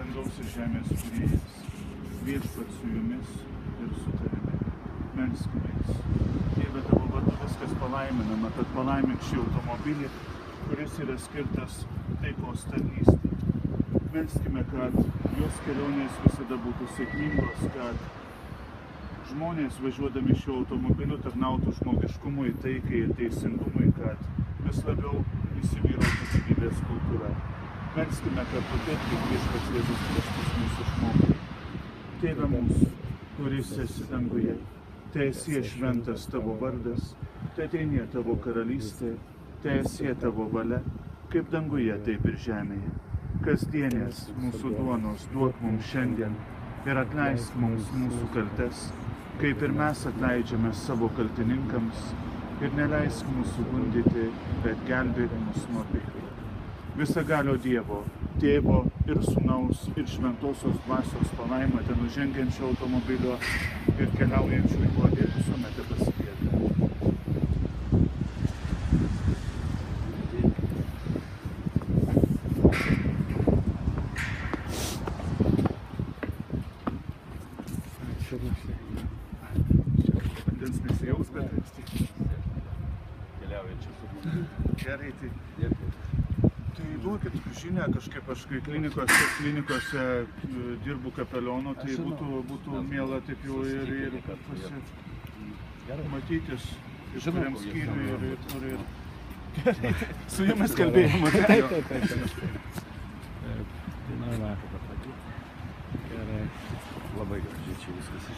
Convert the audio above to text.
dangaus ir žemės kūrėjas, viešpats su jumis ir su tavimi. Melskimės. Dieve, tavo vardu viskas palaiminama, kad palaimink šį automobilį, kuris yra skirtas taikos tarnystei. Melskime, kad jos kelionės visada būtų sėkmingos, kad žmonės važiuodami šiuo automobiliu tarnautų žmogiškumui, taikai ir teisingumui, kad vis labiau įsivyrautų gyvybės kultūra. Melskime, kad tokia kaip viešpats Jėzus Kristus mūsų išmokė. Tėve mūsų, kuris esi danguje, teesie šventas tavo vardas, teateinie tavo karalystė, teesie tavo valia, kaip danguje, taip ir žemėje. Kasdienės mūsų duonos duok mums šiandien ir atleisk mums mūsų kaltes, kaip ir mes atleidžiame savo kaltininkams, ir neleisk mūsų gundyti, bet gelbėk mus nuo pikto. Visagalio Dievo, Tėvo ir Sūnaus ir Šventosios Dvasios palaima ten nužengiančio automobilio ir keliaujančių juo ir visuomet pasilieka. Vandens nesijaus, bet vis tik keliaujančių. Gerai, tai duokit žinią kažkaip, aš kai klinikose dirbu kapelionu, tai būtų miela taip jau ir matytis iš kuriam skyriui ir kur ir... Gerai, su jumis kalbėjimo. Taip. Gerai. Labai gražiai čia viskas.